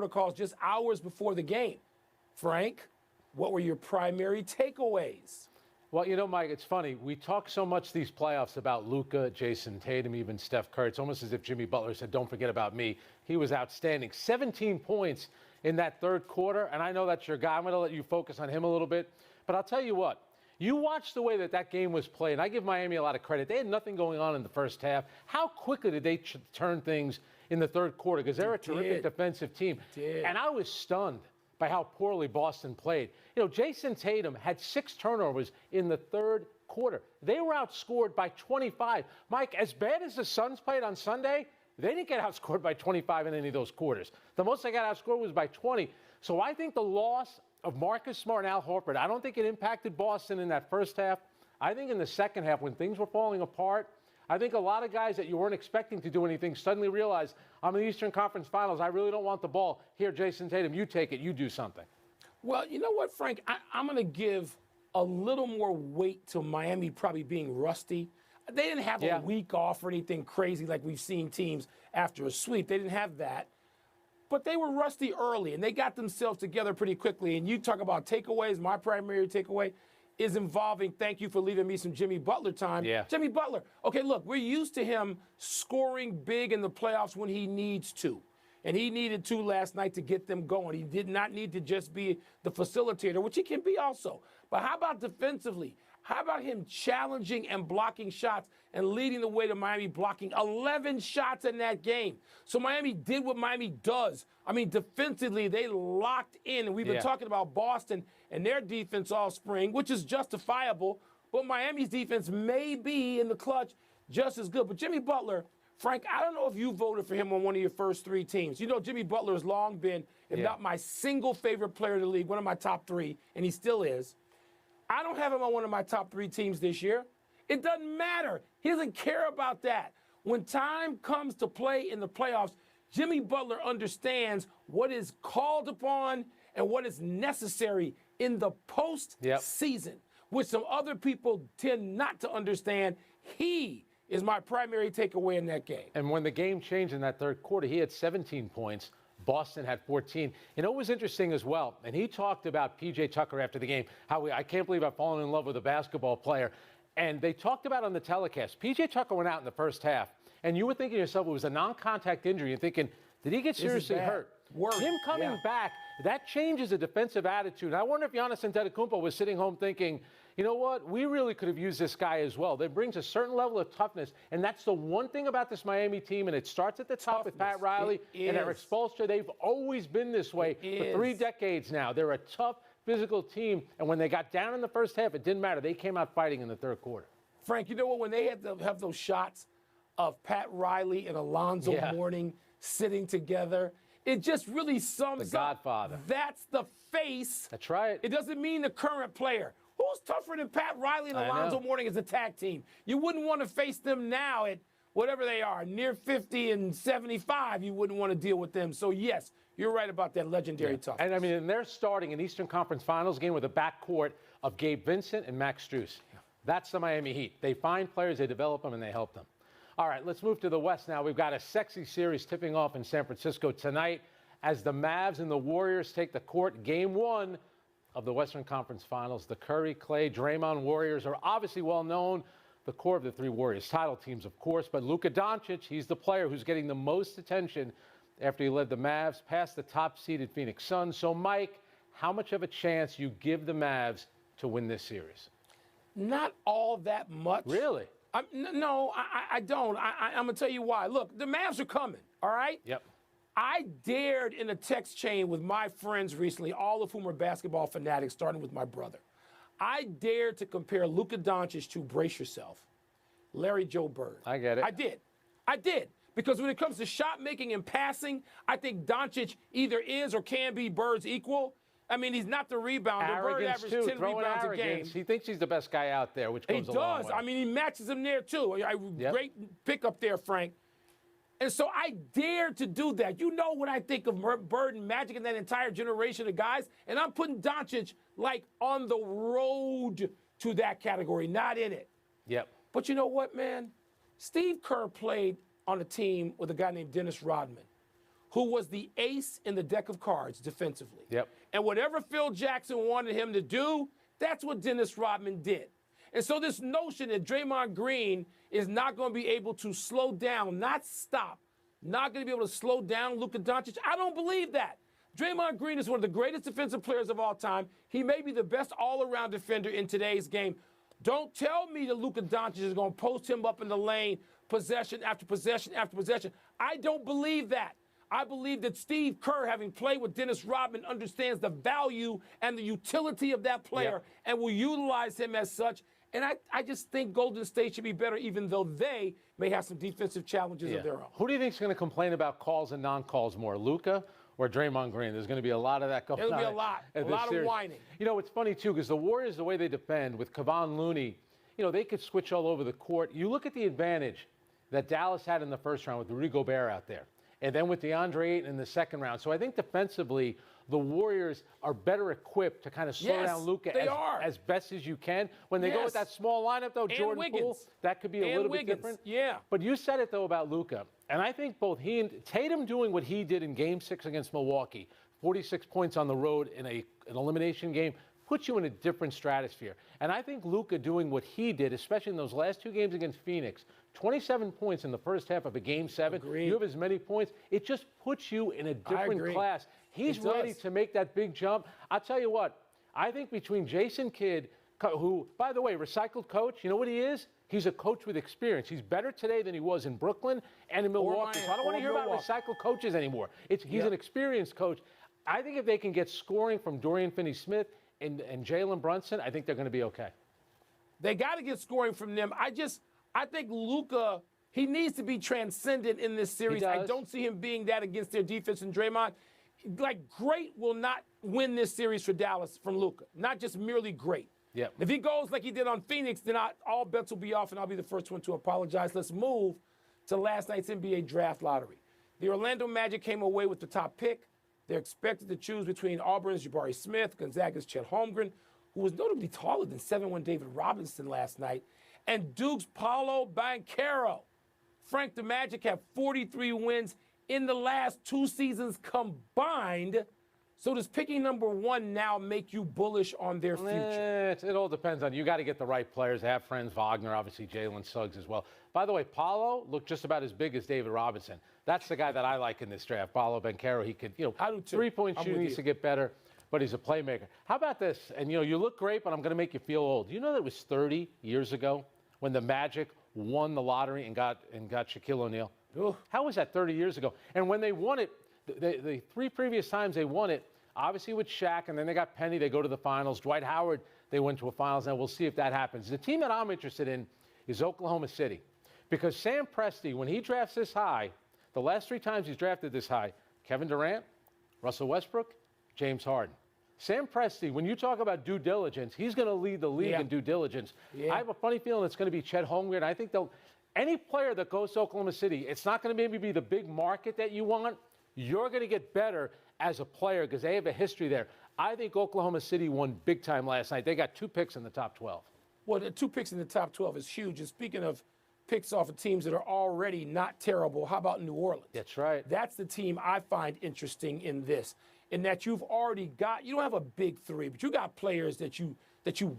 protocols just hours before the game. Frank, what were your primary takeaways? Well, you know, Mike, it's funny. We talk so much these playoffs about Luka, Jason Tatum, even Steph Curry. It's almost as if Jimmy Butler said, don't forget about me. He was outstanding. 17 points in that third quarter, and I know that's your guy. I'm going to let you focus on him a little bit. But I'll tell you what, you watch the way that game was played, and I give Miami a lot of credit. They had nothing going on in the first half. How quickly did they turn things in the third quarter? Because they're a terrific defensive team. And I was stunned by how poorly Boston played. You know, Jason Tatum had 6 turnovers in the third quarter. They were outscored by 25. Mike, as bad as the Suns played on Sunday, they didn't get outscored by 25 in any of those quarters. The most they got outscored was by 20. So I think the loss of Marcus Smart and Al Horford, I don't think it impacted Boston in that first half. I think in the second half, when things were falling apart, I think a lot of guys that you weren't expecting to do anything suddenly realized, I'm in the Eastern Conference Finals. I really don't want the ball. Here, Jason Tatum, you take it. You do something. Well, you know what, Frank? I'm going to give a little more weight to Miami probably being rusty. They didn't have a week off or anything crazy like we've seen teams after a sweep. They didn't have that. But they were rusty early, and they got themselves together pretty quickly. And you talk about takeaways. My primary takeaway is involving, thank you for leaving me some Jimmy Butler time. Yeah. Jimmy Butler, okay, look, we're used to him scoring big in the playoffs when he needs to. And he needed to last night to get them going. He did not need to just be the facilitator, which he can be also. But how about defensively? How about him challenging and blocking shots and leading the way to Miami blocking 11 shots in that game? So Miami did what Miami does. I mean, defensively, they locked in. And we've been talking about Boston and their defense all spring, which is justifiable. But Miami's defense may be in the clutch just as good. But Jimmy Butler, Frank, I don't know if you voted for him on one of your first 3 teams. You know, Jimmy Butler has long been, if not my single favorite player in the league, one of my top 3, and he still is. I don't have him on one of my top 3 teams this year. It doesn't matter. He doesn't care about that. When time comes to play in the playoffs, Jimmy Butler understands what is called upon and what is necessary in the postseason, which some other people tend not to understand. He is my primary takeaway in that game. And when the game changed in that third quarter, he had 17 points. Boston had 14. You know, it was interesting as well, and he talked about P.J. Tucker after the game, how I can't believe I've fallen in love with a basketball player. And they talked about on the telecast, P.J. Tucker went out in the first half, and you were thinking to yourself it was a non-contact injury. You're thinking, did he get seriously hurt? Him coming back, that changes a defensive attitude. I wonder if Giannis Antetokounmpo was sitting home thinking, you know what, we really could have used this guy as well. That brings a certain level of toughness, and that's the one thing about this Miami team, and it starts at the top with Pat Riley and Eric Spoelstra. They've always been this way for 3 decades now. They're a tough, physical team, and when they got down in the first half, it didn't matter. They came out fighting in the third quarter. Frank, you know what, when they had to have those shots of Pat Riley and Alonzo Mourning sitting together, it just really sums the Godfather. up. That's the face. That's right. It doesn't mean the current player. Who's tougher than Pat Riley and Alonzo Mourning as a tag team? You wouldn't want to face them now at whatever they are, near 50 and 75. You wouldn't want to deal with them. So, yes, you're right about that legendary toughness. And, I mean, and they're starting an Eastern Conference Finals game with a backcourt of Gabe Vincent and Max Strus. That's the Miami Heat. They find players, they develop them, and they help them. All right, let's move to the West now. We've got a sexy series tipping off in San Francisco tonight as the Mavs and the Warriors take the court. Game 1 of the Western Conference Finals. The Curry, Clay, Draymond Warriors are obviously well known, the core of the 3 Warriors title teams, of course. But Luka Doncic, he's the player who's getting the most attention after he led the Mavs past the top-seeded Phoenix Suns. So, Mike, how much of a chance you give the Mavs to win this series? Not all that much. Really? No, I don't. I'm going to tell you why. Look, the Mavs are coming, all right? Yep. I dared in a text chain with my friends recently, all of whom are basketball fanatics, starting with my brother. I dared to compare Luka Doncic to, brace yourself, Larry Joe Bird. I get it. I did. Because when it comes to shot making and passing, I think Doncic either is or can be Bird's equal. I mean, he's not the rebounder. Bird averages 10 rebounds a game. He thinks he's the best guy out there, which goes a long way. He does. I mean, he matches him there, too. Great pickup there, Frank. And so I dared to do that. You know what I think of Bird and Magic and that entire generation of guys, and I'm putting Doncic, like, on the road to that category, not in it. Yep. But you know what, man? Steve Kerr played on a team with a guy named Dennis Rodman, who was the ace in the deck of cards defensively. Yep. And whatever Phil Jackson wanted him to do, that's what Dennis Rodman did. And so this notion that Draymond Green is not going to be able to slow down, not stop, not going to be able to slow down Luka Doncic, I don't believe that. Draymond Green is one of the greatest defensive players of all time. He may be the best all-around defender in today's game. Don't tell me that Luka Doncic is going to post him up in the lane possession after possession after possession. I don't believe that. I believe that Steve Kerr, having played with Dennis Rodman, understands the value and the utility of that player and will utilize him as such. And I just think Golden State should be better, even though they may have some defensive challenges of their own. Who do you think is going to complain about calls and non-calls more, Luka or Draymond Green? There's going to be a lot of that going on. There'll be a lot of whining. You know, it's funny, too, because the Warriors, the way they defend with Kevon Looney, you know, they could switch all over the court. You look at the advantage that Dallas had in the first round with Rudy Gobert out there, and then with DeAndre Ayton in the second round. So I think defensively, the Warriors are better equipped to kind of slow down Luka as best as you can. When they go with that small lineup, though, Jordan Poole, that could be a little bit different. Yeah. But you said it, though, about Luka. And I think both he and Tatum doing what he did in Game 6 against Milwaukee, 46 points on the road in an elimination game, puts you in a different stratosphere. And I think Luka doing what he did, especially in those last two games against Phoenix, 27 points in the first half of a Game 7. Agreed. You have as many points. It just puts you in a different class. He's ready to make that big jump. I'll tell you what, I think between Jason Kidd, who, by the way, recycled coach, you know what he is? He's a coach with experience. He's better today than he was in Brooklyn and in Milwaukee. So I don't want to hear about recycled coaches anymore. He's an experienced coach. I think if they can get scoring from Dorian Finney-Smith and Jalen Brunson, I think they're going to be okay. They got to get scoring from them. I think Luka, he needs to be transcendent in this series. I don't see him being that against their defense and Draymond. Like, great will not win this series for Dallas from Luka. Not just merely great. Yep. If he goes like he did on Phoenix, then all bets will be off, and I'll be the first one to apologize. Let's move to last night's NBA draft lottery. The Orlando Magic came away with the top pick. They're expected to choose between Auburn's Jabari Smith, Gonzaga's Chet Holmgren, who was notably taller than 7'1" David Robinson last night, and Duke's Paolo Banchero. Frank, the Magic have 43 wins in the last 2 seasons combined. So does picking number 1 now make you bullish on their future? It all depends on you. Got to get the right players. They have Franz Wagner, obviously Jalen Suggs as well. By the way, Paolo looked just about as big as David Robinson. That's the guy that I like in this draft, Paolo Banchero. He could, I do too. Three-point shooting needs to get better, but he's a playmaker. How about this? And, you look great, but I'm going to make you feel old. You know that it was 30 years ago when the Magic won the lottery and got Shaquille O'Neal? Ooh. How was that 30 years ago? And when they won it, the 3 previous times they won it, obviously with Shaq, and then they got Penny, they go to the finals. Dwight Howard, they went to a finals, and we'll see if that happens. The team that I'm interested in is Oklahoma City, because Sam Presti, when he drafts this high, the last 3 times he's drafted this high, Kevin Durant, Russell Westbrook, James Harden. Sam Presti, when you talk about due diligence, he's going to lead the league in due diligence. I have a funny feeling it's going to be Chet Holmgren. I think any player that goes to Oklahoma City, it's not going to maybe be the big market that you want. You're going to get better as a player because they have a history there. I think Oklahoma City won big time last night. They got 2 picks in the top 12. Well, the 2 picks in the top 12 is huge. And speaking of picks off of teams that are already not terrible, how about New Orleans? That's right. That's the team I find interesting in this, in that you've already got, you don't have a big 3, but you got players that you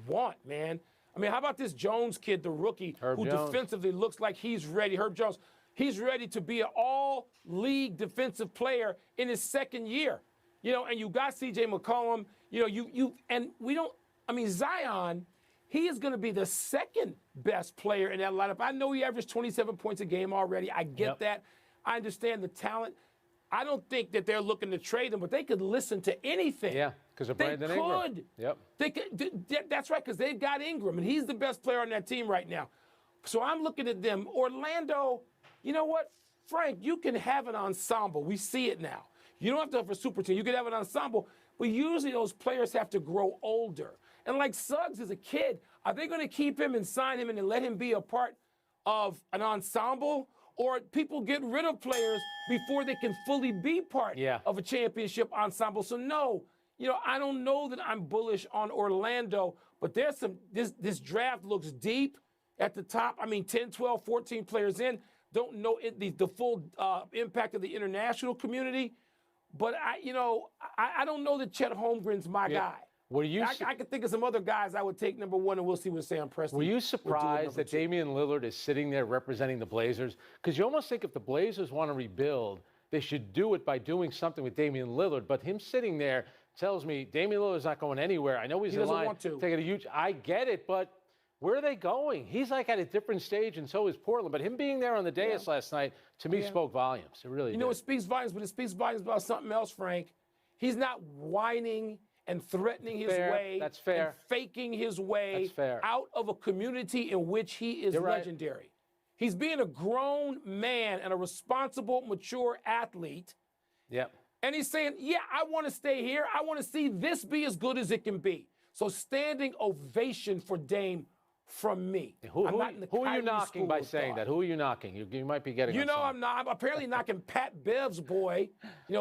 want, man. I mean, how about this Jones kid, the rookie, who defensively looks like he's ready, Herb Jones. He's ready to be an all-league defensive player in his 2nd year. And you got C.J. McCollum. Zion, he is going to be the 2nd best player in that lineup. I know he averaged 27 points a game already. I get that. I understand the talent. I don't think that they're looking to trade him, but they could listen to anything. Yeah, because of Brandon Ingram. Yep. They could. That's right, because they've got Ingram, and he's the best player on that team right now. So I'm looking at them. Orlando, you know what, Frank, you can have an ensemble. We see it now. You don't have to have a super team. You can have an ensemble, but usually those players have to grow older. And like Suggs is a kid, are they going to keep him and sign him and then let him be a part of an ensemble? Or people get rid of players before they can fully be part of a championship ensemble? So no, I don't know that I'm bullish on Orlando, but this draft looks deep at the top. I mean, 10, 12, 14 players in. don't know the full impact of the international community. But I don't know that Chet Holmgren's my guy. I could think of some other guys I would take number one, and we'll see what Sam Presti. Were you surprised that Damian Lillard is sitting there representing the Blazers? Because you almost think if the Blazers want to rebuild, they should do it by doing something with Damian Lillard. But him sitting there tells me Damian Lillard's not going anywhere. I know he's in line taking a huge. I get it, but where are they going? He's like at a different stage, and so is Portland. But him being there on the dais last night, to me, spoke volumes. It really did. It speaks volumes, but it speaks volumes about something else, Frank. He's not whining and threatening his way. That's fair. And faking his way out of a community in which he is legendary. Right. He's being a grown man and a responsible, mature athlete. Yep. And he's saying, yeah, I want to stay here. I want to see this be as good as it can be. So standing ovation for Dame from me. Who are you knocking by saying that? Who are you knocking? You might be getting. I'm not. I'm apparently knocking Pat Bev's boy.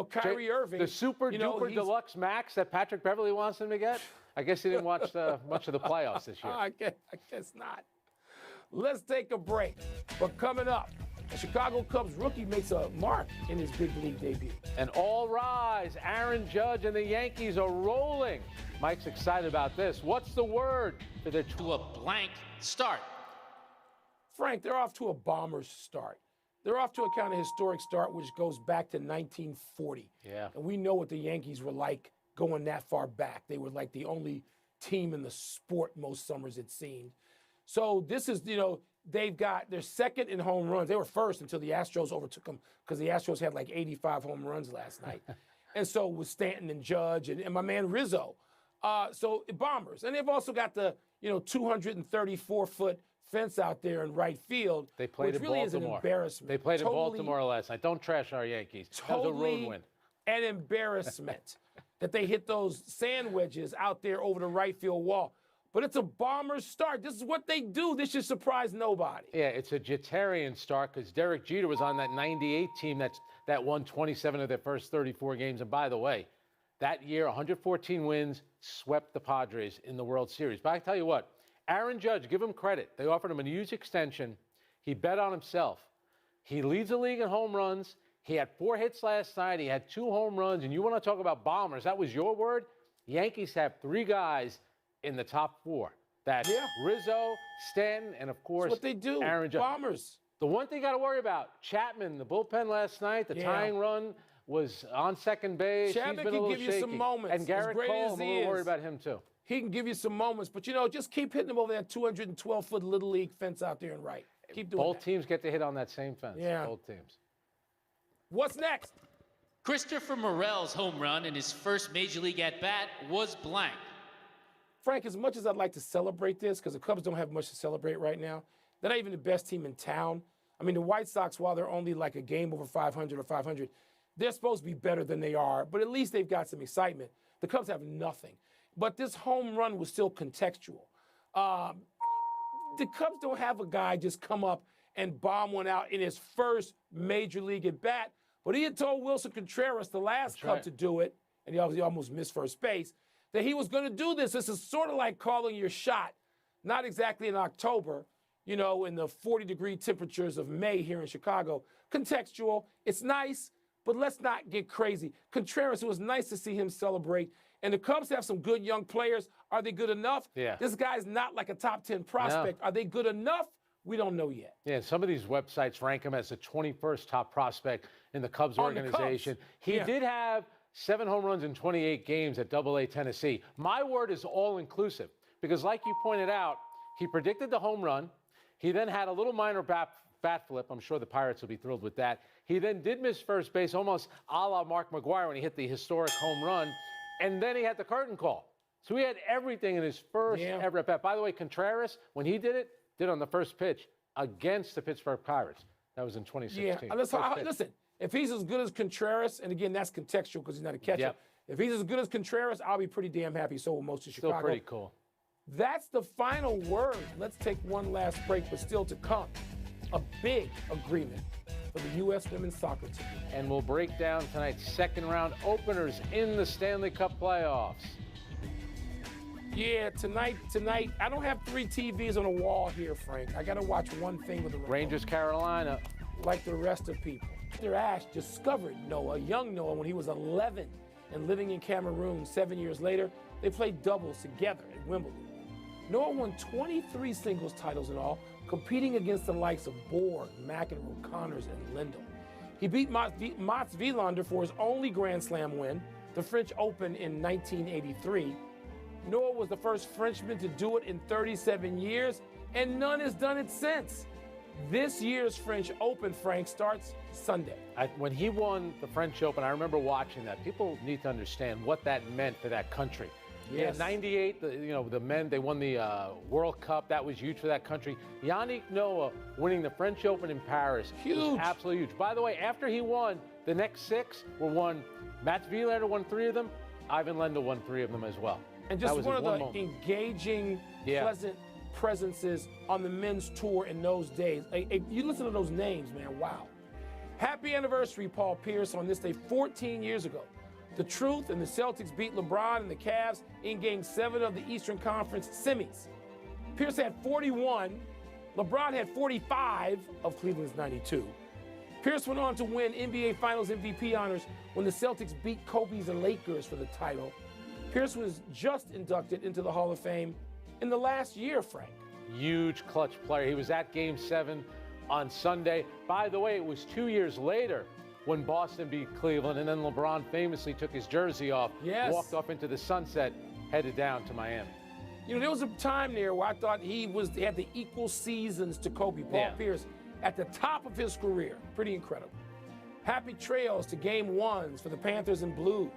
Kyrie Irving. The super duper deluxe max that Patrick Beverly wants him to get. I guess he didn't watch much of the playoffs this year. I guess not. Let's take a break. But coming up, the Chicago Cubs rookie makes a mark in his big league debut. And all rise. Aaron Judge and the Yankees are rolling. Mike's excited about this. What's the word for their to a blank start? Frank, they're off to a bomber's start. They're off to a kind of historic start, which goes back to 1940. Yeah. And we know what the Yankees were like going that far back. They were like the only team in the sport most summers, it seemed. So this is, they're second in home runs. They were first until the Astros overtook them because the Astros had like 85 home runs last night. And so with Stanton and Judge and my man Rizzo. So bombers. And they've also got the, 234-foot fence out there in right field. They played which in really Baltimore. Is an embarrassment. They played in Baltimore last night. Don't trash our Yankees. That was a road win. An embarrassment that they hit those sand wedges out there over the right field wall. But it's a bomber's start. This is what they do. This should surprise nobody. Yeah, it's a Jeterian start because Derek Jeter was on that 98 team that won 27 of their first 34 games. And by the way, that year, 114 wins, swept the Padres in the World Series. But I tell you what, Aaron Judge, give him credit. They offered him a huge extension. He bet on himself. He leads the league in home runs. He had 4 hits last night. He had 2 home runs. And you want to talk about bombers. That was your word. Yankees have 3 guys in the top 4. That's Rizzo, Stanton, and of course, that's what they do. Aaron Judge. Bombers. The one thing you got to worry about, Chapman, the bullpen last night, the tying run was on second base. Chapman He's been a can little give shaky. you some moments. And Garrett Cole, I'm a little worried about him too. He can give you some moments, but just keep hitting him over that 212-foot Little League fence out there and right. Keep doing Both teams get to hit on that same fence. Yeah. Both teams. What's next? Christopher Morel's home run in his first Major League at-bat was blank. Frank, as much as I'd like to celebrate this, because the Cubs don't have much to celebrate right now, they're not even the best team in town. I mean, the White Sox, while they're only like a game over 500 or 500, they're supposed to be better than they are, but at least they've got some excitement. The Cubs have nothing. But this home run was still contextual. The Cubs don't have a guy just come up and bomb one out in his first Major League at-bat, but he had told Wilson Contreras, the last Cub, to do it, and he obviously almost missed first base, that he was going to do this. This is sort of like calling your shot, not exactly in October, in the 40-degree temperatures of May here in Chicago. Contextual. It's nice, but let's not get crazy. Contreras, it was nice to see him celebrate. And the Cubs have some good young players. Are they good enough? Yeah. This guy's not like a top 10 prospect. No. Are they good enough? We don't know yet. Yeah, some of these websites rank him as the 21st top prospect in the Cubs organization. He did have 7 home runs in 28 games at AA Tennessee. My word is all-inclusive because, like you pointed out, he predicted the home run. He then had a little minor bat flip. I'm sure the Pirates will be thrilled with that. He then did miss first base, almost a la Mark McGwire when he hit the historic home run. And then he had the curtain call. So he had everything in his first ever at bat. By the way, Contreras, when he did on the first pitch against the Pittsburgh Pirates. That was in 2016. Yeah, listen, if he's as good as Contreras, and again, that's contextual because he's not a catcher. Yep. If he's as good as Contreras, I'll be pretty damn happy. So will most of Chicago. Still pretty cool. That's the final word. Let's take one last break, but still to come, a big agreement for the U.S. women's soccer team. And we'll break down tonight's second-round openers in the Stanley Cup playoffs. Yeah, tonight, I don't have 3 TVs on a wall here, Frank. I got to watch one thing with the remote. Rangers, Carolina. like the rest of people. Mr. Ashe discovered Noah, young Noah, when he was 11 and living in Cameroon 7 years later. They played doubles together at Wimbledon. Noah won 23 singles titles in all, competing against the likes of Borg, McEnroe, Connors, and Lindell. He beat Mats Wilander for his only Grand Slam win, the French Open in 1983. Noah was the first Frenchman to do it in 37 years, and none has done it since. This year's French Open, Frank, starts Sunday. When he won the French Open, I remember watching that. People need to understand what that meant for that country. Yes. Yeah, 98, the men, they won the World Cup. That was huge for that country. Yannick Noah winning the French Open in Paris. Huge. Was absolutely huge. By the way, after he won, the next 6 were won. Mats Wilander won 3 of them. Ivan Lendl won 3 of them as well. And just one of the engaging, pleasant presences on the men's tour in those days. You listen to those names, man, wow. Happy anniversary, Paul Pierce, on this day 14 years ago. The Truth and the Celtics beat LeBron and the Cavs in Game 7 of the Eastern Conference semis. Pierce had 41. LeBron had 45 of Cleveland's 92. Pierce went on to win NBA Finals MVP honors when the Celtics beat Kobe's Lakers for the title. Pierce was just inducted into the Hall of Fame in the last year, Frank. Huge clutch player. He was at Game 7 on Sunday. By the way, it was 2 years later when Boston beat Cleveland, and then LeBron famously took his jersey off, walked off into the sunset, headed down to Miami. You know, there was a time there where I thought he had the equal seasons to Kobe. Paul Pierce at the top of his career. Pretty incredible. Happy trails to Game 1s for the Panthers and Blues.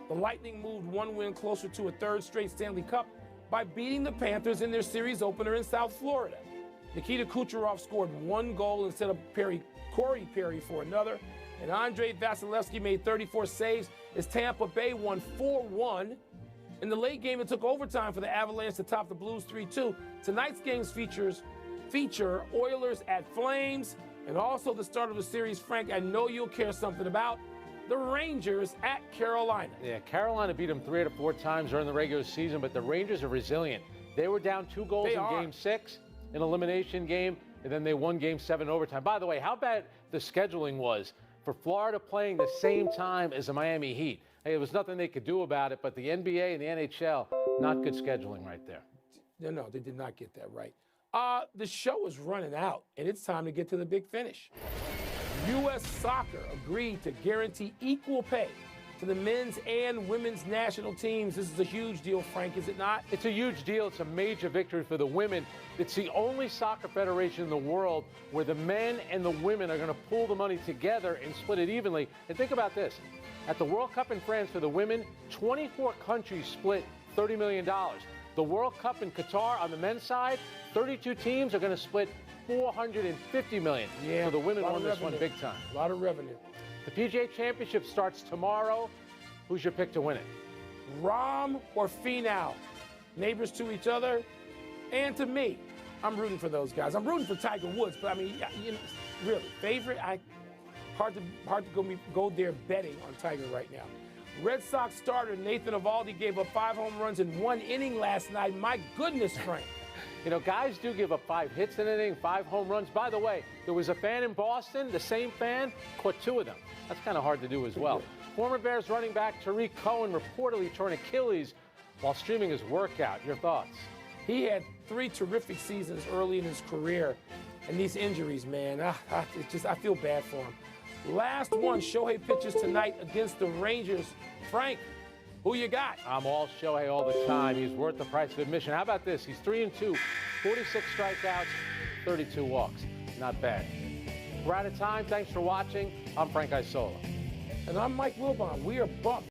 The Lightning moved 1 win closer to a 3rd straight Stanley Cup by beating the Panthers in their series opener in South Florida. Nikita Kucherov scored 1 goal instead of Corey Perry for another. And Andrei Vasilevsky made 34 saves as Tampa Bay won 4-1. In the late game, it took overtime for the Avalanche to top the Blues 3-2. Tonight's games feature Oilers at Flames, and also the start of the series, Frank, I know you'll care something about, the Rangers at Carolina. Yeah, Carolina beat them 3 out of 4 times during the regular season, but the Rangers are resilient. They were down 2 goals in Game 6, an elimination game, and then they won Game 7 overtime. By the way, how bad the scheduling was for Florida playing the same time as the Miami Heat. Hey, there was nothing they could do about it, but the NBA and the NHL, not good scheduling right there. No, they did not get that right. The show is running out, and it's time to get to the big finish. U.S. Soccer agreed to guarantee equal pay to the men's and women's national teams. This is a huge deal, Frank, is it not? It's a huge deal. It's a major victory for the women. It's the only soccer federation in the world where the men and the women are going to pool the money together and split it evenly. And think about this. At the World Cup in France for the women, 24 countries split $30 million. The World Cup in Qatar on the men's side, 32 teams are going to split $450 million. Yeah, so the women won this one big time. A lot of revenue. The PGA Championship starts tomorrow. Who's your pick to win it? Rahm or Finau? Neighbors to each other and to me. I'm rooting for those guys. I'm rooting for Tiger Woods, but I mean, really, favorite? Hard to go there betting on Tiger right now. Red Sox starter Nathan Eovaldi gave up 5 home runs in 1 inning last night. My goodness, Frank. You know, guys do give up 5 hits in an inning, 5 home runs. By the way, there was a fan in Boston, the same fan, caught 2 of them. That's kind of hard to do as well. Former Bears running back Tariq Cohen reportedly tore an Achilles while streaming his workout. Your thoughts? He had 3 terrific seasons early in his career, and these injuries, man, I feel bad for him. Last one, Shohei pitches tonight against the Rangers. Frank, who you got? I'm all Shohei all the time. He's worth the price of admission. How about this? He's 3-2, 46 strikeouts, 32 walks. Not bad. We're out of time. Thanks for watching. I'm Frank Isola. And I'm Mike Wilbon. We are bumped.